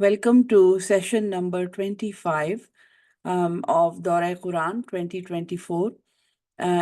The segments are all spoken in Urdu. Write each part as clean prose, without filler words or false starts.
Welcome to session number 25 of Dawra Quran 2024।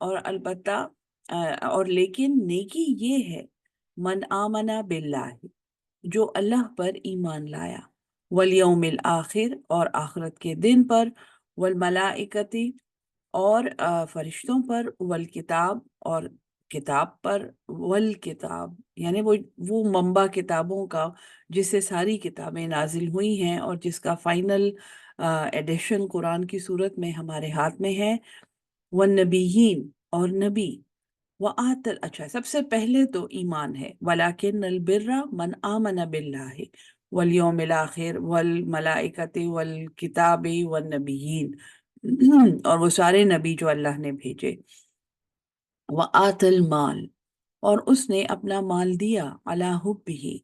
اور البتہ اور لیکن نیکی یہ ہے من آمنا باللہ، جو اللہ پر ایمان لایا، والیوم الآخر اور آخرت کے دن پر، والملائکتی اور فرشتوں پر، والکتاب اور کتاب پر، والکتاب یعنی وہ منبع کتابوں کا جس سے ساری کتابیں نازل ہوئی ہیں اور جس کا فائنل ایڈیشن قرآن کی صورت میں ہمارے ہاتھ میں ہے، والنبیین اور نبی، اچھا سب سے پہلے تو ایمان ہے، ولیکن البر من آمن باللہ والیوم الآخر والملائکۃ والکتاب والنبیین، اور وہ سارے نبی جو اللہ نے بھیجے، وآت المال اور اس نے اپنا مال دیا، علی حبہ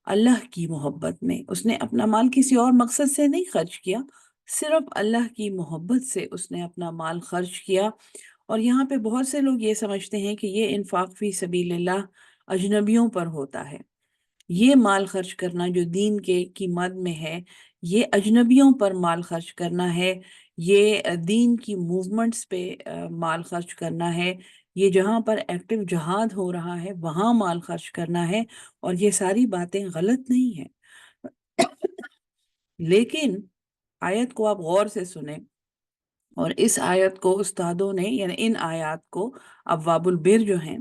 اللہ کی محبت میں، اس نے اپنا مال کسی اور مقصد سے نہیں خرچ کیا، صرف اللہ کی محبت سے اس نے اپنا مال خرچ کیا۔ اور یہاں پہ بہت سے لوگ یہ سمجھتے ہیں کہ یہ انفاق فی سبیل اللہ اجنبیوں پر ہوتا ہے، یہ مال خرچ کرنا جو دین کی مد میں ہے یہ اجنبیوں پر مال خرچ کرنا ہے، یہ دین کی موومنٹس پہ مال خرچ کرنا ہے، یہ جہاں پر ایکٹیو جہاد ہو رہا ہے وہاں مال خرچ کرنا ہے، اور یہ ساری باتیں غلط نہیں ہیں۔ لیکن آیت کو آپ غور سے سنیں، اور اس آیت کو استادوں نے یعنی ان آیات کو ابواب البر جو ہیں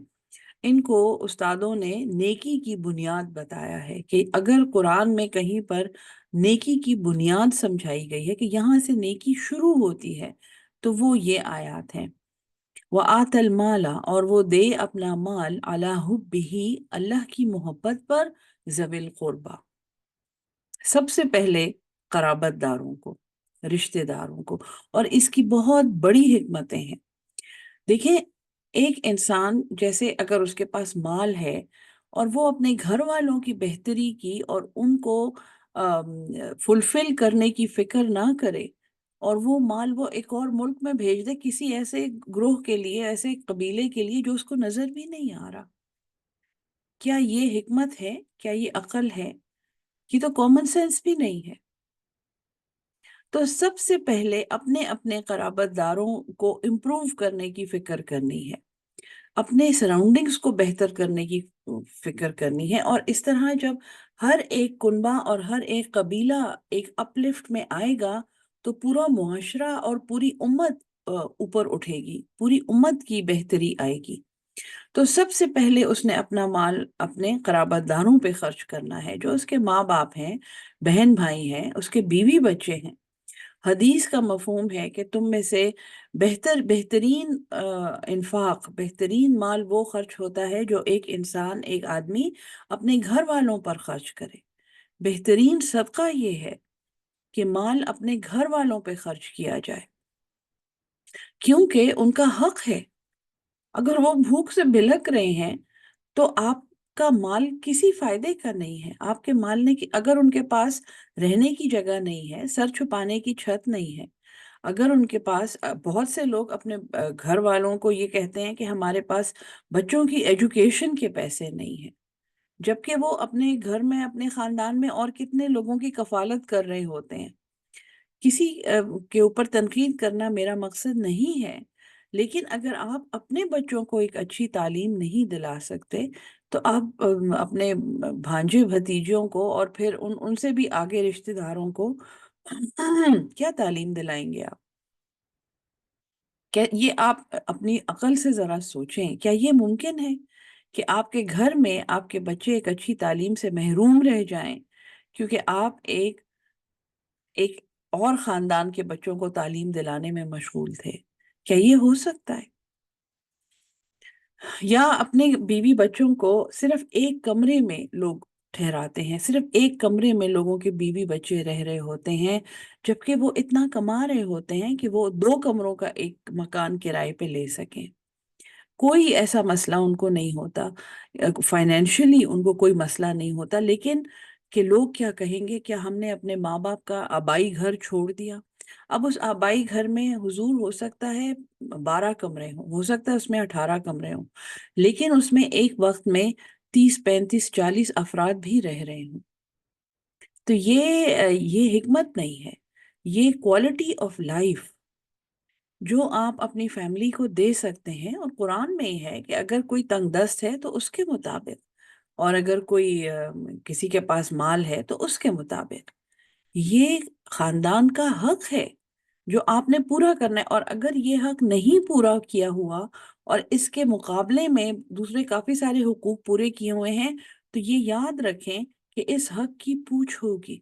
ان کو استادوں نے نیکی کی بنیاد بتایا ہے، کہ اگر قرآن میں کہیں پر نیکی کی بنیاد سمجھائی گئی ہے کہ یہاں سے نیکی شروع ہوتی ہے تو وہ یہ آیات ہیں۔ وَآتَ الْمَالَ اور وہ دے اپنا مال عَلَى حُبِّهِ اللہ کی محبت پر، ذوی القربہ سب سے پہلے قرابت داروں کو، رشتہ داروں کو، اور اس کی بہت بڑی حکمتیں ہیں۔ دیکھیں ایک انسان جیسے اگر اس کے پاس مال ہے اور وہ اپنے گھر والوں کی بہتری کی اور ان کو فلفل کرنے کی فکر نہ کرے، اور وہ مال وہ ایک اور ملک میں بھیج دے کسی ایسے گروہ کے لیے، ایسے قبیلے کے لیے جو اس کو نظر بھی نہیں آ رہا، کیا یہ حکمت ہے؟ کیا یہ عقل ہے؟ یہ تو کامن سینس بھی نہیں ہے۔ تو سب سے پہلے اپنے اپنے قرابت داروں کو امپروو کرنے کی فکر کرنی ہے، اپنے سراؤنڈنگز کو بہتر کرنے کی فکر کرنی ہے، اور اس طرح جب ہر ایک کنبہ اور ہر ایک قبیلہ ایک اپلفٹ میں آئے گا تو پورا معاشرہ اور پوری امت اوپر اٹھے گی، پوری امت کی بہتری آئے گی۔ تو سب سے پہلے اس نے اپنا مال اپنے قرابت داروں پہ خرچ کرنا ہے، جو اس کے ماں باپ ہیں، بہن بھائی ہیں، اس کے بیوی بچے ہیں۔ حدیث کا مفہوم ہے کہ تم میں سے بہترین انفاق، بہترین مال وہ خرچ ہوتا ہے جو ایک انسان، ایک آدمی اپنے گھر والوں پر خرچ کرے۔ بہترین صدقہ یہ ہے کہ مال اپنے گھر والوں پہ خرچ کیا جائے، کیونکہ ان کا حق ہے۔ اگر وہ بھوک سے بھلک رہے ہیں تو آپ کا مال کسی فائدے کا نہیں ہے۔ آپ کے مال نے اگر ان کے پاس رہنے کی جگہ نہیں ہے، سر چھپانے کی چھت نہیں ہے، اگر ان کے پاس بہت سے لوگ اپنے گھر والوں کو یہ کہتے ہیں کہ ہمارے پاس بچوں کی ایجوکیشن کے پیسے نہیں ہیں، جبکہ وہ اپنے گھر میں، اپنے خاندان میں اور کتنے لوگوں کی کفالت کر رہے ہوتے ہیں۔ کسی کے اوپر تنقید کرنا میرا مقصد نہیں ہے، لیکن اگر آپ اپنے بچوں کو ایک اچھی تعلیم نہیں دلا سکتے تو آپ اپنے بھانجے بھتیجوں کو اور پھر ان سے بھی آگے رشتہ داروں کو کیا تعلیم دلائیں گے آپ؟ کیا یہ آپ اپنی عقل سے ذرا سوچیں، کیا یہ ممکن ہے کہ آپ کے گھر میں آپ کے بچے ایک اچھی تعلیم سے محروم رہ جائیں کیونکہ آپ ایک اور خاندان کے بچوں کو تعلیم دلانے میں مشغول تھے؟ کیا یہ ہو سکتا ہے؟ یا اپنے بیوی بچوں کو صرف ایک کمرے میں لوگ ٹھہراتے ہیں، صرف ایک کمرے میں لوگوں کے بیوی بچے رہ رہے ہوتے ہیں، جبکہ وہ اتنا کما رہے ہوتے ہیں کہ وہ 2 کمروں کا ایک مکان کرائے پہ لے سکیں۔ کوئی ایسا مسئلہ ان کو نہیں ہوتا، فائنینشلی ان کو کوئی مسئلہ نہیں ہوتا، لیکن کہ لوگ کیا کہیں گے، کیا ہم نے اپنے ماں باپ کا آبائی گھر چھوڑ دیا؟ اب اس آبائی گھر میں حضور ہو سکتا ہے 12 کمرے ہوں، ہو سکتا ہے اس میں 18 کمرے ہوں، لیکن اس میں ایک وقت میں 30 35 40 افراد بھی رہ رہے ہوں۔ تو یہ حکمت نہیں ہے، یہ کوالٹی آف لائف جو آپ اپنی فیملی کو دے سکتے ہیں، اور قرآن میں ہی ہے کہ اگر کوئی تنگ دست ہے تو اس کے مطابق، اور اگر کوئی کسی کے پاس مال ہے تو اس کے مطابق، یہ خاندان کا حق ہے جو آپ نے پورا کرنا ہے۔ اور اگر یہ حق نہیں پورا کیا ہوا اور اس کے مقابلے میں دوسرے کافی سارے حقوق پورے کیے ہوئے ہیں، تو یہ یاد رکھیں کہ اس حق کی پوچھ ہوگی۔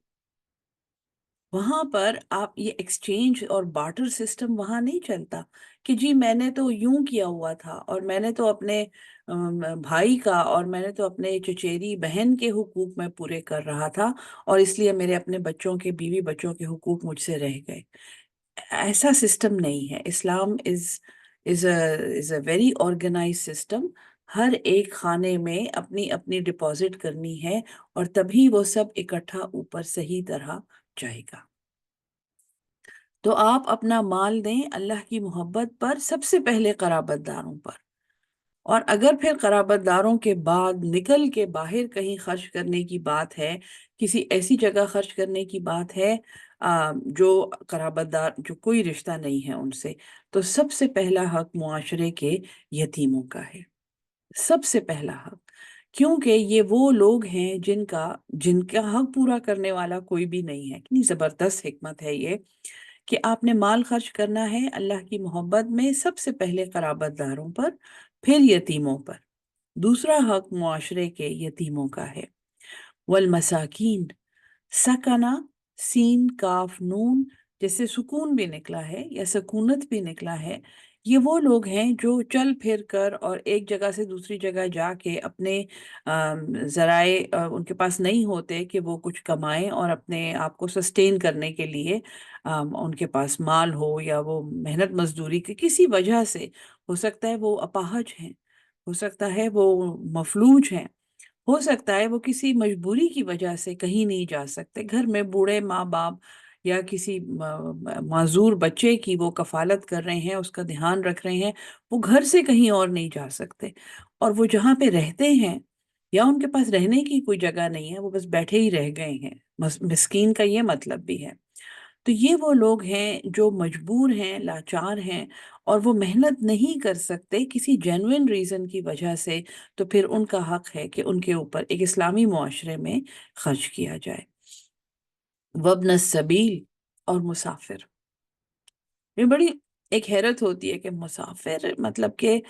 وہاں پر آپ یہ ایکسچینج اور بارٹر سسٹم وہاں نہیں چلتا کہ جی میں نے تو یوں کیا ہوا تھا، اور میں نے تو اپنے بھائی کا، اور میں نے تو اپنے چچیری بہن کے حقوق میں پورے کر رہا تھا، اور اس لیے میرے اپنے بچوں کے، بیوی بچوں کے حقوق مجھ سے رہ گئے۔ ایسا سسٹم نہیں ہے۔ اسلام از اے ویری آرگنائز سسٹم۔ ہر ایک خانے میں اپنی اپنی ڈپازٹ کرنی ہے، اور تبھی وہ سب اکٹھا اوپر صحیح طرح جائے گا۔ تو آپ اپنا مال دیں اللہ کی محبت پر، سب سے پہلے قرابت داروں پر، اور اگر پھر قرابت داروں کے بعد نکل کے باہر کہیں خرچ کرنے کی بات ہے، کسی ایسی جگہ خرچ کرنے کی بات ہے جو قرابت دار، جو کوئی رشتہ نہیں ہے ان سے، تو سب سے پہلا حق معاشرے کے یتیموں کا ہے، سب سے پہلا حق۔ کیونکہ یہ وہ لوگ ہیں جن کا حق پورا کرنے والا کوئی بھی نہیں ہے۔ کتنی زبردست حکمت ہے یہ کہ آپ نے مال خرچ کرنا ہے اللہ کی محبت میں، سب سے پہلے قرابت داروں پر، پھر یتیموں پر۔ دوسرا حق معاشرے کے یتیموں کا ہے۔ والمساکین، سکنا، سین کاف نون، جیسے سکون بھی نکلا ہے یا سکونت بھی نکلا ہے، یہ وہ لوگ ہیں جو چل پھر کر اور ایک جگہ سے دوسری جگہ جا کے اپنے ذرائع ان کے پاس نہیں ہوتے کہ وہ کچھ کمائیں اور اپنے آپ کو سسٹین کرنے کے لیے ان کے پاس مال ہو، یا وہ محنت مزدوری کی کسی وجہ سے، ہو سکتا ہے وہ اپاہج ہیں، ہو سکتا ہے وہ مفلوج ہیں، ہو سکتا ہے وہ کسی مجبوری کی وجہ سے کہیں نہیں جا سکتے، گھر میں بوڑھے ماں باپ یا کسی معذور بچے کی وہ کفالت کر رہے ہیں، اس کا دھیان رکھ رہے ہیں، وہ گھر سے کہیں اور نہیں جا سکتے، اور وہ جہاں پہ رہتے ہیں یا ان کے پاس رہنے کی کوئی جگہ نہیں ہے، وہ بس بیٹھے ہی رہ گئے ہیں۔ مسکین کا یہ مطلب بھی ہے۔ تو یہ وہ لوگ ہیں جو مجبور ہیں، لاچار ہیں، اور وہ محنت نہیں کر سکتے کسی جینوئن ریزن کی وجہ سے، تو پھر ان کا حق ہے کہ ان کے اوپر ایک اسلامی معاشرے میں خرچ کیا جائے۔ وابن السبیل، اور مسافر۔ یہ بڑی ایک حیرت ہوتی ہے کہ مسافر مطلب کہ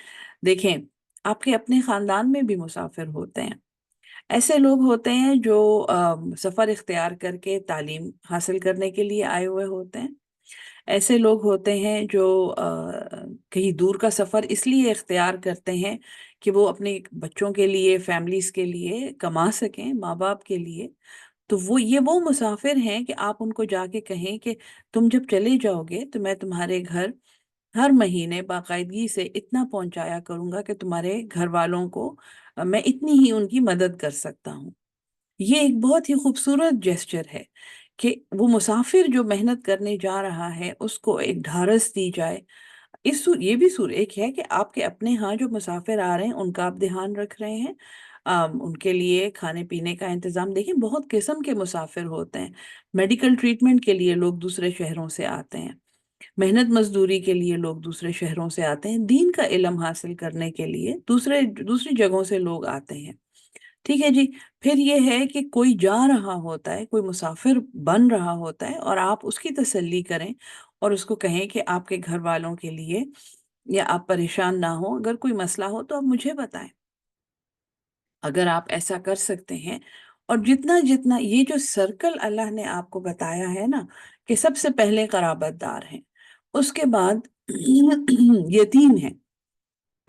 دیکھیں، آپ کے اپنے خاندان میں بھی مسافر ہوتے ہیں، ایسے لوگ ہوتے ہیں جو سفر اختیار کر کے تعلیم حاصل کرنے کے لیے آئے ہوئے ہوتے ہیں، ایسے لوگ ہوتے ہیں جو کہیں دور کا سفر اس لیے اختیار کرتے ہیں کہ وہ اپنے بچوں کے لیے، فیملیز کے لیے کما سکیں، ماں باپ کے لیے۔ تو وہ مسافر ہیں کہ آپ ان کو جا کے کہیں کہ تم جب چلے جاؤ گے تو میں تمہارے گھر ہر مہینے باقاعدگی سے اتنا پہنچایا کروں گا کہ تمہارے گھر والوں کو میں اتنی ہی ان کی مدد کر سکتا ہوں۔ یہ ایک بہت ہی خوبصورت جیسچر ہے کہ وہ مسافر جو محنت کرنے جا رہا ہے اس کو ایک ڈھارس دی جائے۔ یہ بھی ایک ہے کہ آپ کے اپنے ہاں جو مسافر آ رہے ہیں ان کا آپ دھیان رکھ رہے ہیں، ان کے لیے کھانے پینے کا انتظام۔ دیکھیں بہت قسم کے مسافر ہوتے ہیں، میڈیکل ٹریٹمنٹ کے لیے لوگ دوسرے شہروں سے آتے ہیں، محنت مزدوری کے لیے لوگ دوسرے شہروں سے آتے ہیں، دین کا علم حاصل کرنے کے لیے دوسری جگہوں سے لوگ آتے ہیں۔ ٹھیک ہے جی۔ پھر یہ ہے کہ کوئی جا رہا ہوتا ہے، کوئی مسافر بن رہا ہوتا ہے، اور آپ اس کی تسلی کریں اور اس کو کہیں کہ آپ کے گھر والوں کے لیے، یا آپ پریشان نہ ہو، اگر کوئی مسئلہ ہو تو آپ مجھے بتائیں۔ اگر آپ ایسا کر سکتے ہیں، اور جتنا جتنا یہ جو سرکل اللہ نے آپ کو بتایا ہے نا، کہ سب سے پہلے قرابت دار ہیں، اس کے بعد یتیم ہیں،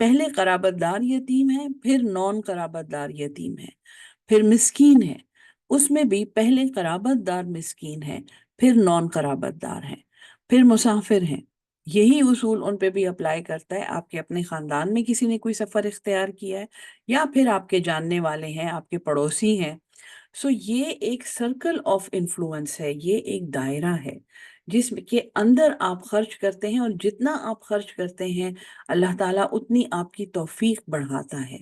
پہلے قرابت دار یتیم ہے، پھر نون قرابت دار یتیم ہے، پھر مسکین ہے، اس میں بھی پہلے قرابت دار مسکین ہے، پھر نون قرابت دار ہیں، پھر مسافر ہیں۔ یہی اصول ان پہ بھی اپلائی کرتا ہے۔ آپ کے اپنے خاندان میں کسی نے کوئی سفر اختیار کیا ہے، یا پھر آپ کے جاننے والے ہیں، آپ کے پڑوسی ہیں، یہ ایک سرکل آف انفلوئنس ہے، یہ ایک دائرہ ہے جس کے اندر آپ خرچ کرتے ہیں، اور جتنا آپ خرچ کرتے ہیں اللہ تعالیٰ اتنی آپ کی توفیق بڑھاتا ہے۔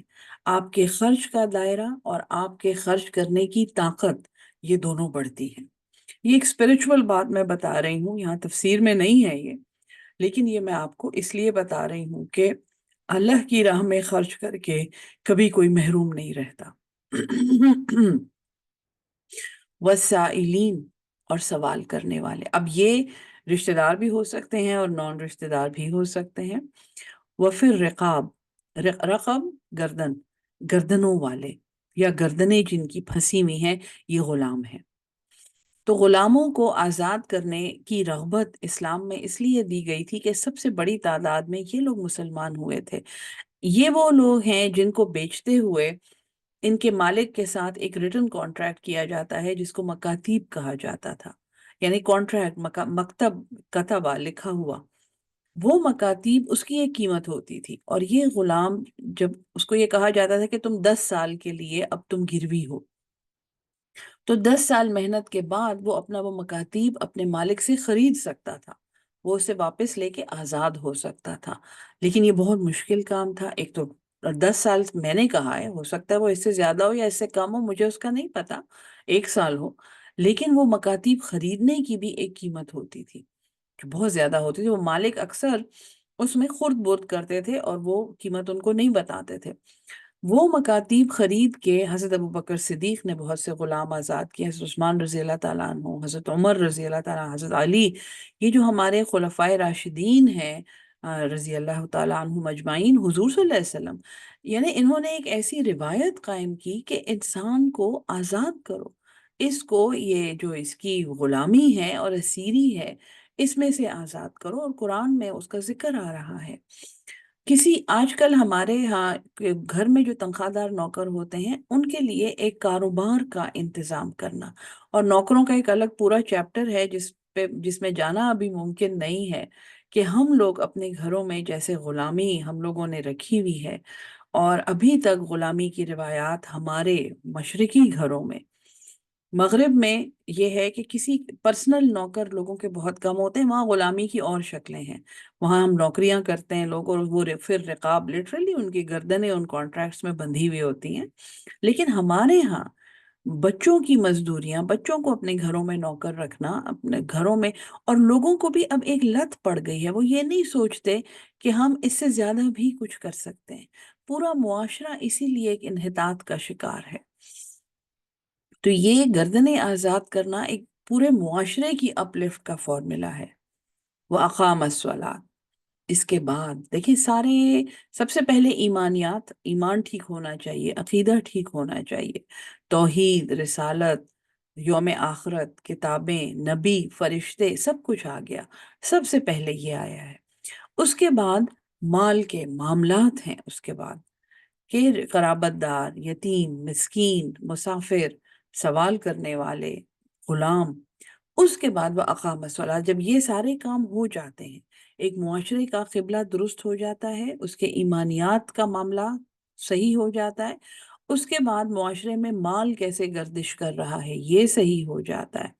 آپ کے خرچ کا دائرہ اور آپ کے خرچ کرنے کی طاقت، یہ دونوں بڑھتی ہیں۔ یہ ایک اسپرچول بات میں بتا رہی ہوں، یہاں تفسیر میں نہیں ہے یہ، لیکن یہ میں آپ کو اس لیے بتا رہی ہوں کہ اللہ کی راہ میں خرچ کر کے کبھی کوئی محروم نہیں رہتا۔ وسائلین، اور سوال کرنے والے، اب یہ رشتہ دار بھی ہو سکتے ہیں اور نان رشتہ دار بھی ہو سکتے ہیں۔ وفر رقاب، رقب گردن، گردنوں والے یا گردنیں جن کی پھنسی ہوئی ہیں، یہ غلام ہیں۔ تو غلاموں کو آزاد کرنے کی رغبت اسلام میں اس لیے دی گئی تھی کہ سب سے بڑی تعداد میں یہ لوگ مسلمان ہوئے تھے۔ یہ وہ لوگ ہیں جن کو بیچتے ہوئے ان کے مالک کے ساتھ ایک ریٹن کانٹریکٹ کیا جاتا ہے جس کو مکاتیب کہا جاتا تھا، یعنی کانٹریکٹ، مکتب، کتبہ، لکھا ہوا۔ وہ مکاتیب، اس کی ایک قیمت ہوتی تھی، اور یہ غلام، جب اس کو یہ کہا جاتا تھا کہ تم 10 سال کے لیے اب تم گروی ہو، تو 10 سال محنت کے بعد وہ اپنا وہ مکاتیب اپنے مالک سے خرید سکتا تھا، وہ اسے واپس لے کے آزاد ہو سکتا تھا۔ لیکن یہ بہت مشکل کام تھا۔ ایک تو 10 سال میں نے کہا ہے، ہو سکتا ہے وہ اس سے زیادہ ہو یا اس سے کم ہو، مجھے اس کا نہیں پتا، 1 سال ہو، لیکن وہ مکاتیب خریدنے کی بھی ایک قیمت ہوتی تھی جو بہت زیادہ ہوتی تھی۔ وہ مالک اکثر اس میں خرد برد کرتے تھے اور وہ قیمت ان کو نہیں بتاتے تھے۔ وہ مکاتیب خرید کے حضرت ابوبکر صدیق نے بہت سے غلام آزاد کیے، حضرت عثمان رضی اللہ تعالیٰ عنہ، حضرت عمر رضی اللہ تعالیٰ، حضرت علی، یہ جو ہمارے خلفائے راشدین ہیں رضی اللہ تعالیٰ عنہم اجمعین، حضور صلی اللہ علیہ وسلم، یعنی انہوں نے ایک ایسی روایت قائم کی کہ انسان کو آزاد کرو، اس کو، یہ جو اس کی غلامی ہے اور اسیری ہے، اس میں سے آزاد کرو، اور قرآن میں اس کا ذکر آ رہا ہے۔ آج کل ہمارے ہاں گھر میں جو تنخواہ دار نوکر ہوتے ہیں ان کے لیے ایک کاروبار کا انتظام کرنا، اور نوکروں کا ایک الگ پورا چیپٹر ہے جس میں جانا ابھی ممکن نہیں ہے، کہ ہم لوگ اپنے گھروں میں جیسے غلامی ہم لوگوں نے رکھی ہوئی ہے، اور ابھی تک غلامی کی روایات ہمارے مشرقی گھروں میں، مغرب میں یہ ہے کہ کسی پرسنل نوکر لوگوں کے بہت کم ہوتے ہیں، وہاں غلامی کی اور شکلیں ہیں، وہاں ہم نوکریاں کرتے ہیں لوگ، اور وہ پھر رقاب، لٹرلی ان کی گردنیں ان کانٹریکٹس میں بندھی ہوئی ہوتی ہیں۔ لیکن ہمارے ہاں بچوں کی مزدوریاں، بچوں کو اپنے گھروں میں نوکر رکھنا، اپنے گھروں میں، اور لوگوں کو بھی اب ایک لت پڑ گئی ہے، وہ یہ نہیں سوچتے کہ ہم اس سے زیادہ بھی کچھ کر سکتے ہیں۔ پورا معاشرہ اسی لیے ایک انحطاط کا شکار ہے۔ تو یہ گردنیں آزاد کرنا ایک پورے معاشرے کی اپلفٹ کا فارمولا ہے۔ وہ اقام الصلاۃ، اس کے بعد دیکھیں سب سے پہلے ایمانیات، ایمان ٹھیک ہونا چاہیے، عقیدہ ٹھیک ہونا چاہیے، توحید، رسالت، یوم آخرت، کتابیں، نبی، فرشتے، سب کچھ آ گیا، سب سے پہلے یہ آیا ہے۔ اس کے بعد مال کے معاملات ہیں، اس کے بعد کہ قرابت دار، یتیم، مسکین، مسافر، سوال کرنے والے، غلام۔ اس کے بعد وہ اقام الصلاۃ، جب یہ سارے کام ہو جاتے ہیں، ایک معاشرے کا قبلہ درست ہو جاتا ہے، اس کے ایمانیات کا معاملہ صحیح ہو جاتا ہے، اس کے بعد معاشرے میں مال کیسے گردش کر رہا ہے یہ صحیح ہو جاتا ہے،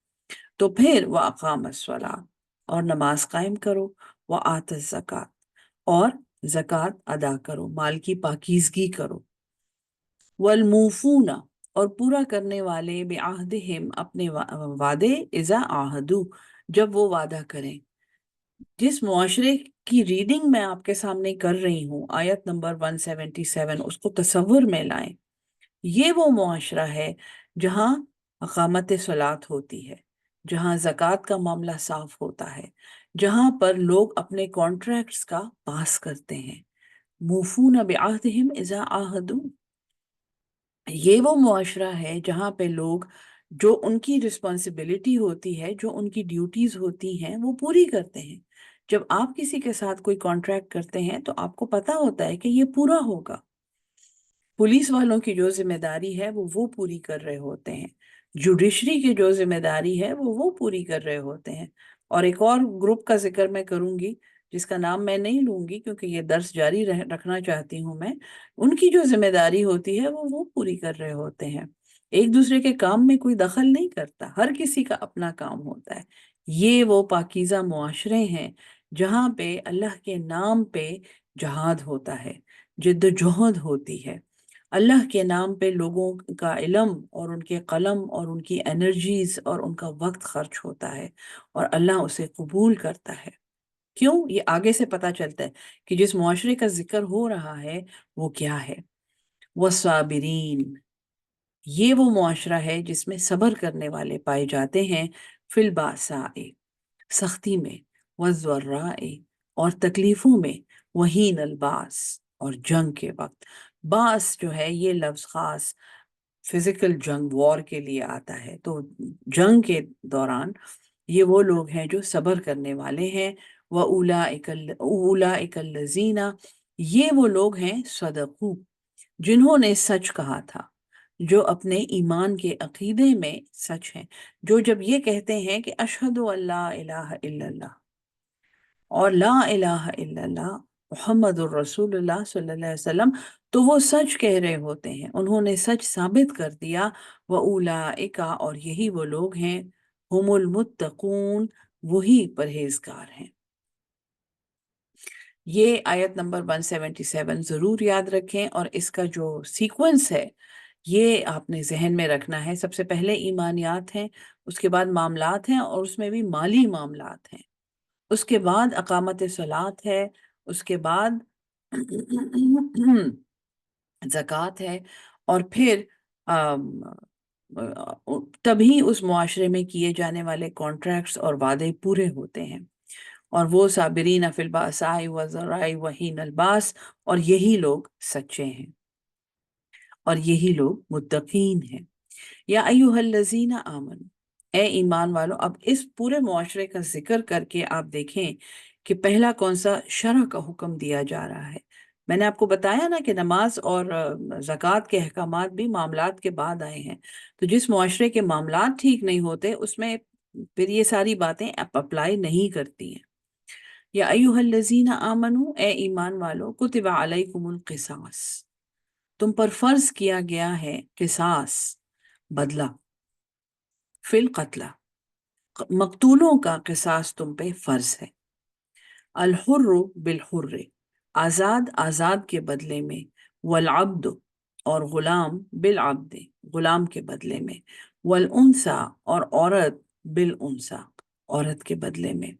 تو پھر وہ اقام الصلاۃ، اور نماز قائم کرو، وہ آت الزکات، اور زکوٰۃ ادا کرو، مال کی پاکیزگی کرو، والموفون، اور پورا کرنے والے، بعہدہم، اپنے وعدے، اذا عاہدوا، جب وہ وعدہ کریں۔ جس معاشرے کی ریڈنگ میں آپ کے سامنے کر رہی ہوں، آیت نمبر 177، اس کو تصور میں لائیں۔ یہ وہ معاشرہ ہے جہاں اقامت صلاۃ ہوتی ہے، جہاں زکوٰۃ کا معاملہ صاف ہوتا ہے، جہاں پر لوگ اپنے کانٹریکٹس کا پاس کرتے ہیں، موفون بعہدہم اذا عاہدوا۔ یہ وہ معاشرہ ہے جہاں پہ لوگ جو ان کی رسپانسبلٹی ہوتی ہے، جو ان کی ڈیوٹیز ہوتی ہیں، وہ پوری کرتے ہیں۔ جب آپ کسی کے ساتھ کوئی کانٹریکٹ کرتے ہیں تو آپ کو پتا ہوتا ہے کہ یہ پورا ہوگا۔ پولیس والوں کی جو ذمہ داری ہے وہ پوری کر رہے ہوتے ہیں، جوڈیشری کی جو ذمہ داری ہے وہ پوری کر رہے ہوتے ہیں۔ اور ایک اور گروپ کا ذکر میں کروں گی جس کا نام میں نہیں لوں گی کیونکہ یہ درس جاری رکھنا چاہتی ہوں میں، ان کی جو ذمہ داری ہوتی ہے وہ پوری کر رہے ہوتے ہیں، ایک دوسرے کے کام میں کوئی دخل نہیں کرتا، ہر کسی کا اپنا کام ہوتا ہے۔ یہ وہ پاکیزہ معاشرے ہیں جہاں پہ اللہ کے نام پہ جہاد ہوتا ہے، جد و جہد ہوتی ہے، اللہ کے نام پہ لوگوں کا علم اور ان کے قلم اور ان کی انرجیز اور ان کا وقت خرچ ہوتا ہے، اور اللہ اسے قبول کرتا ہے۔ کیوں؟ یہ آگے سے پتہ چلتا ہے کہ جس معاشرے کا ذکر ہو رہا ہے وہ کیا ہے۔ وَالصَّابِرِينَ، یہ وہ معاشرہ ہے جس میں صبر کرنے والے پائے جاتے ہیں، فی الباساء، سختی میں، والضراء، اور تکلیفوں میں، وحین الباس، اور جنگ کے وقت۔ باس جو ہے یہ لفظ خاص فزیکل جنگ، وار کے لیے آتا ہے، تو جنگ کے دوران یہ وہ لوگ ہیں جو صبر کرنے والے ہیں۔ وَأُولَئِكَ الَّذِينَ، یہ وہ لوگ ہیں صدقو، جنہوں نے سچ کہا تھا، جو اپنے ایمان کے عقیدے میں سچ ہیں، جو جب یہ کہتے ہیں کہ اشہد ان لا الہ الا اللہ اور لا الہ الا اللہ محمد الرسول اللہ صلی اللہ علیہ وسلم، تو وہ سچ کہہ رہے ہوتے ہیں، انہوں نے سچ ثابت کر دیا۔ وَأُولَئِكَ، اور یہی وہ لوگ ہیں، ہم المتقون، وہی پرہیزگار ہیں۔ یہ آیت نمبر 177 ضرور یاد رکھیں، اور اس کا جو سیکوینس ہے یہ آپ نے ذہن میں رکھنا ہے۔ سب سے پہلے ایمانیات ہیں، اس کے بعد معاملات ہیں، اور اس میں بھی مالی معاملات ہیں، اس کے بعد اقامت صلاۃ ہے، اس کے بعد زکوٰۃ ہے، اور پھر تبھی اس معاشرے میں کیے جانے والے کانٹریکٹس اور وعدے پورے ہوتے ہیں۔ اور وہ صابرین فی الباساء والضراء وحین الباس، اور یہی لوگ سچے ہیں، اور یہی لوگ متقین ہیں۔ یا ایھا الذین آمنوا، اے ایمان والو۔ اب اس پورے معاشرے کا ذکر کر کے آپ دیکھیں کہ پہلا کون سا شرع کا حکم دیا جا رہا ہے۔ میں نے آپ کو بتایا نا کہ نماز اور زکوٰۃ کے احکامات بھی معاملات کے بعد آئے ہیں، تو جس معاشرے کے معاملات ٹھیک نہیں ہوتے اس میں پھر یہ ساری باتیں اپلائی نہیں کرتی ہیں۔ یا ایھا الذین آمنوا، اے ایمان والو، کتب علیکم القصاص، تم پر فرض کیا گیا ہے قصاص، بدلہ، فی القتلى، مقتولوں کا قصاص تم پہ فرض ہے۔ الحر بالحر، آزاد آزاد کے بدلے میں، والعبد، اور غلام بالعبد، غلام کے بدلے میں، والانثى، اور عورت بالانثى، عورت کے بدلے میں۔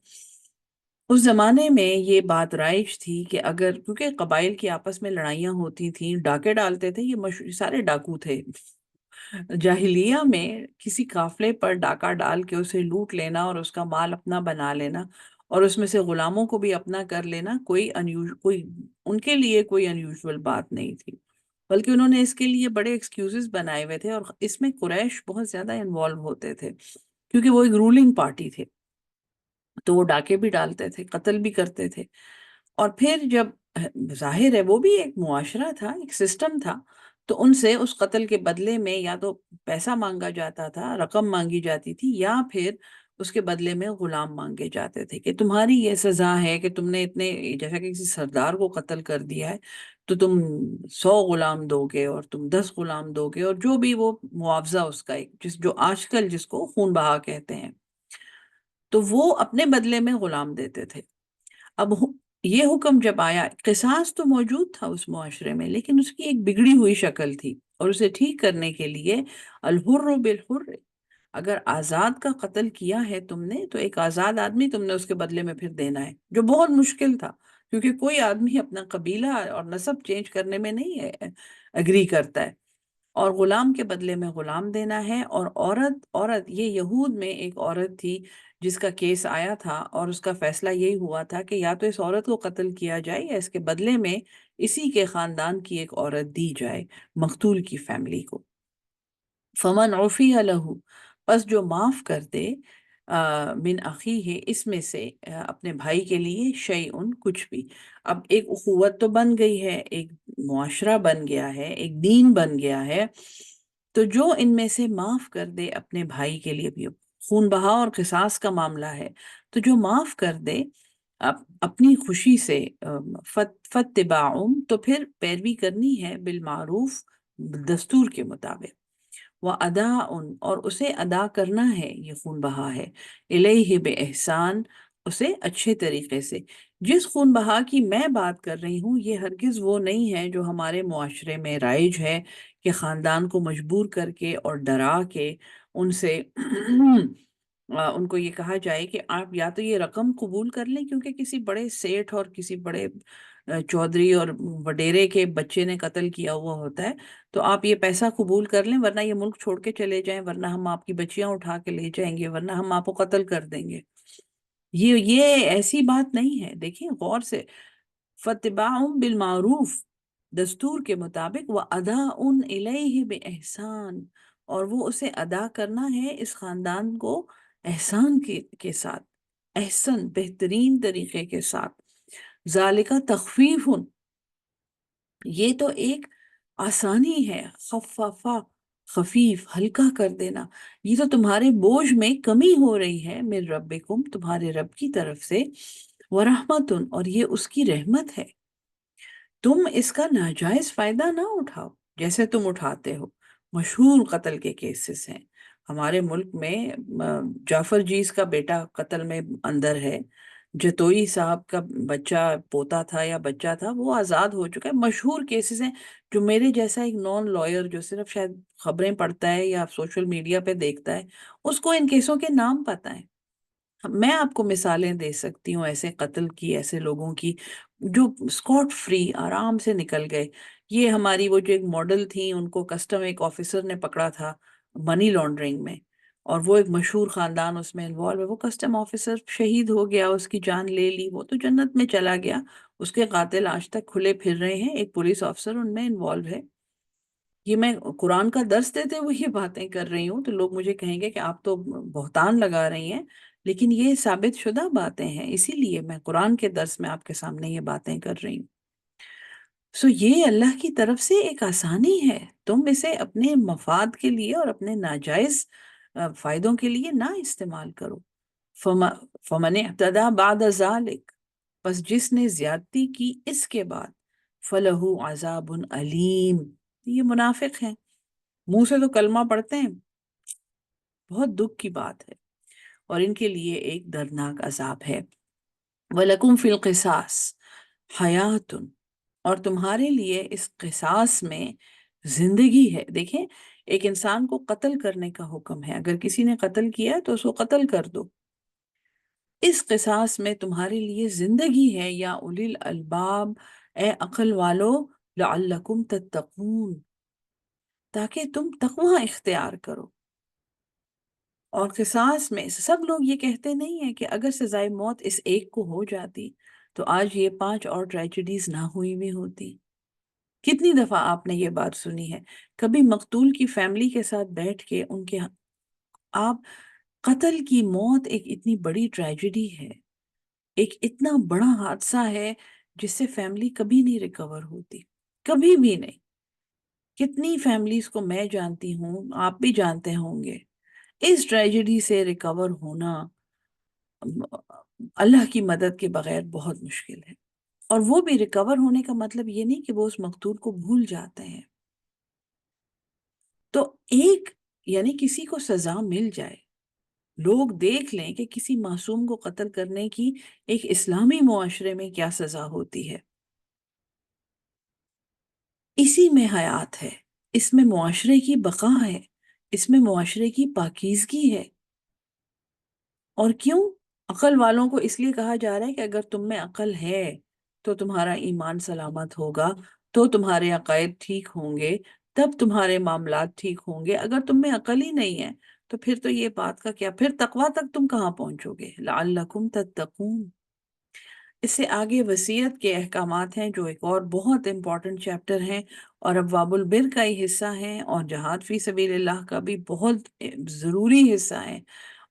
اس زمانے میں یہ بات رائج تھی کہ اگر، کیونکہ قبائل کی آپس میں لڑائیاں ہوتی تھیں، ڈاکے ڈالتے تھے، یہ سارے ڈاکو تھے جاہلیہ میں، کسی قافلے پر ڈاکہ ڈال کے اسے لوٹ لینا اور اس کا مال اپنا بنا لینا، اور اس میں سے غلاموں کو بھی اپنا کر لینا، کوئی ان کے لیے کوئی انیوژول بات نہیں تھی، بلکہ انہوں نے اس کے لیے بڑے ایکسکیوزز بنائے ہوئے تھے، اور اس میں قریش بہت زیادہ انوالو ہوتے تھے کیونکہ وہ ایک رولنگ پارٹی تھے، تو وہ ڈاکے بھی ڈالتے تھے، قتل بھی کرتے تھے۔ اور پھر جب ظاہر ہے وہ بھی ایک معاشرہ تھا، ایک سسٹم تھا، تو ان سے اس قتل کے بدلے میں یا تو پیسہ مانگا جاتا تھا، رقم مانگی جاتی تھی، یا پھر اس کے بدلے میں غلام مانگے جاتے تھے کہ تمہاری یہ سزا ہے کہ تم نے اتنے، جیسا کہ کسی سردار کو قتل کر دیا ہے تو تم 100 غلام دو گے، اور تم 10 غلام دو گے، اور جو بھی وہ معاوضہ اس کا ایک جو آج کل جس کو خون بہا کہتے ہیں، تو وہ اپنے بدلے میں غلام دیتے تھے۔ اب یہ حکم جب آیا، قصاص تو موجود تھا اس معاشرے میں، لیکن اس کی ایک بگڑی ہوئی شکل تھی، اور اسے ٹھیک کرنے کے لیے الحر بالحر، اگر آزاد کا قتل کیا ہے تم نے تو ایک آزاد آدمی تم نے اس کے بدلے میں پھر دینا ہے، جو بہت مشکل تھا، کیونکہ کوئی آدمی اپنا قبیلہ اور نسب چینج کرنے میں نہیں اگری کرتا ہے، اور غلام کے بدلے میں غلام دینا ہے۔ اور عورت یہ یہود میں ایک عورت تھی جس کا کیس آیا تھا، اور اس کا فیصلہ یہی ہوا تھا کہ یا تو اس عورت کو قتل کیا جائے، یا اس کے بدلے میں اسی کے خاندان کی ایک عورت دی جائے مقتول کی فیملی کو۔ فمن عفی لہ، پس جو معاف کر دے، من اخیہ، اس میں سے اپنے بھائی کے لیے، شیئن، کچھ بھی۔ اب ایک اخوت تو بن گئی ہے، ایک معاشرہ بن گیا ہے، ایک دین بن گیا ہے، تو جو ان میں سے معاف کر دے اپنے بھائی کے لیے، بھی خون بہا اور قصاص کا معاملہ ہے، تو جو معاف کر دے اپنی خوشی سے، فاتباع، تو پھر پیروی کرنی ہے، بالمعروف، دستور کے مطابق، وَأَدَاءٌ، اور اسے ادا کرنا ہے، یہ خون بہا ہے، الیہ بِإحسان، اسے اچھے طریقے سے۔ جس خون بہا کی میں بات کر رہی ہوں یہ ہرگز وہ نہیں ہے جو ہمارے معاشرے میں رائج ہے، کہ خاندان کو مجبور کر کے اور ڈرا کے ان سے ان کو یہ کہا جائے کہ آپ یا تو یہ رقم قبول کر لیں، کیونکہ کسی بڑے سیٹھ اور کسی بڑے چودھری اور وڈیرے کے بچے نے قتل کیا ہوا ہوتا ہے، تو آپ یہ پیسہ قبول کر لیں، ورنہ یہ ملک چھوڑ کے چلے جائیں، ورنہ ہم آپ کی بچیاں اٹھا کے لے جائیں گے، ورنہ ہم آپ کو قتل کر دیں گے۔ یہ ایسی بات نہیں ہے، دیکھیں غور سے، فَاتِّبَاعٌ بِالْمَعْرُوفِ، دستور کے مطابق، وَأَدَاءٌ إِلَيْهِ بِإِحْسَان، اور وہ اسے ادا کرنا ہے اس خاندان کو احسان کے ساتھ، احسن بہترین طریقے کے ساتھ۔ ذَلِكَ تَخْفِيفٌ، یہ تو ایک آسانی ہے، خففا، خفیف، ہلکا کر دینا، یہ تو تمہارے بوجھ میں کمی ہو رہی ہے، من ربکم، تمہارے رب کی طرف سے، ورحمتن، اور یہ اس کی رحمت ہے۔ تم اس کا ناجائز فائدہ نہ اٹھاؤ جیسے تم اٹھاتے ہو۔ مشہور قتل کے کیسز ہیں ہمارے ملک میں، جعفر جیز کا بیٹا قتل میں اندر ہے، جتوئی صاحب کا بچہ پوتا تھا یا بچہ تھا، وہ آزاد ہو چکا ہے، مشہور کیسز ہیں۔ جو میرے جیسا ایک نان لائر جو صرف شاید خبریں پڑھتا ہے یا سوشل میڈیا پہ دیکھتا ہے، اس کو ان کیسوں کے نام پتہ ہیں۔ میں آپ کو مثالیں دے سکتی ہوں ایسے قتل کی، ایسے لوگوں کی جو اسکاٹ فری آرام سے نکل گئے۔ یہ ہماری وہ جو ایک ماڈل تھی، ان کو کسٹم ایک آفیسر نے پکڑا تھا منی لانڈرنگ میں، اور وہ ایک مشہور خاندان اس میں انوالو ہے، وہ کسٹم آفیسر شہید ہو گیا، اس کی جان لے لی، وہ تو جنت میں چلا گیا، اس کے قاتل آج تک کھلے پھر رہے ہیں، ایک پولیس آفیسر ان میں انوالو ہے۔ یہ میں قرآن کا درس دیتے ہوئے یہ باتیں کر رہی ہوں، تو لوگ مجھے کہیں گے کہ آپ تو بہتان لگا رہی ہیں، لیکن یہ ثابت شدہ باتیں ہیں، اسی لیے میں قرآن کے درس میں آپ کے سامنے یہ باتیں کر رہی ہوں۔ یہ اللہ کی طرف سے ایک آسانی ہے، تم اسے اپنے مفاد کے لیے اور اپنے ناجائز فائدوں کے لیے نہ استعمال کرو۔ فمن اعتدى بعد ذلك، پس جس نے زیادتی کی اس کے بعد، فلہ عذاب علیم، یہ منافق ہیں، منہ سے تو کلمہ پڑھتے ہیں، بہت دکھ کی بات ہے، اور ان کے لیے ایک دردناک عذاب ہے۔ وَلَكُمْ فِي الْقِصَاصِ حَيَاتٌ، اور تمہارے لیے اس قصاص میں زندگی ہے۔ دیکھیں، ایک انسان کو قتل کرنے کا حکم ہے، اگر کسی نے قتل کیا تو اس کو قتل کر دو۔ اس قصاص میں تمہارے لیے زندگی ہے، یا اولی الالباب، اے عقل والو، لعلکم تتقون، تاکہ تم تقوی اختیار کرو۔ اور قصاص میں سب لوگ یہ کہتے نہیں ہیں کہ اگر سزائے موت اس ایک کو ہو جاتی تو آج یہ 5 اور ٹریجڈیز نہ ہوئی بھی ہوتی۔ کتنی دفعہ آپ نے یہ بات سنی ہے؟ کبھی مقتول کی فیملی کے ساتھ بیٹھ کے ان کے، آپ، قتل کی موت ایک اتنی بڑی ٹریجڈی ہے، ایک اتنا بڑا حادثہ ہے جس سے فیملی کبھی نہیں ریکور ہوتی، کبھی بھی نہیں۔ کتنی فیملیز کو میں جانتی ہوں، آپ بھی جانتے ہوں گے، اس ٹریجڈی سے ریکور ہونا اللہ کی مدد کے بغیر بہت مشکل ہے۔ اور وہ بھی ریکور ہونے کا مطلب یہ نہیں کہ وہ اس مقتول کو بھول جاتے ہیں۔ تو ایک، یعنی کسی کو سزا مل جائے، لوگ دیکھ لیں کہ کسی معصوم کو قتل کرنے کی ایک اسلامی معاشرے میں کیا سزا ہوتی ہے، اسی میں حیات ہے، اس میں معاشرے کی بقا ہے، اس میں معاشرے کی پاکیزگی ہے۔ اور کیوں؟ عقل والوں کو اس لیے کہا جا رہا ہے کہ اگر تم میں عقل ہے تو تمہارا ایمان سلامت ہوگا، تو تمہارے عقائد ٹھیک ہوں گے، تب تمہارے معاملات ٹھیک ہوں گے۔ اگر تم میں عقل ہی نہیں ہے تو پھر تو یہ بات کا کیا، پھر تقوی تک تم کہاں پہنچو گے؟ لعلکم تتقون۔ اس سے آگے وصیت کے احکامات ہیں جو ایک اور بہت امپورٹنٹ چیپٹر ہیں، اور ابواب البر کا ہی حصہ ہیں، اور جہاد فی سبیل اللہ کا بھی بہت ضروری حصہ ہے،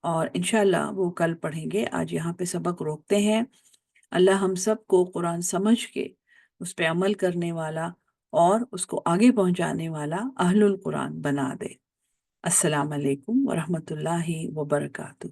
اور انشاءاللہ وہ کل پڑھیں گے۔ آج یہاں پہ سبق روکتے ہیں۔ اللہ ہم سب کو قرآن سمجھ کے اس پہ عمل کرنے والا اور اس کو آگے پہنچانے والا اہل القرآن بنا دے۔ السلام علیکم ورحمۃ اللہ وبرکاتہ۔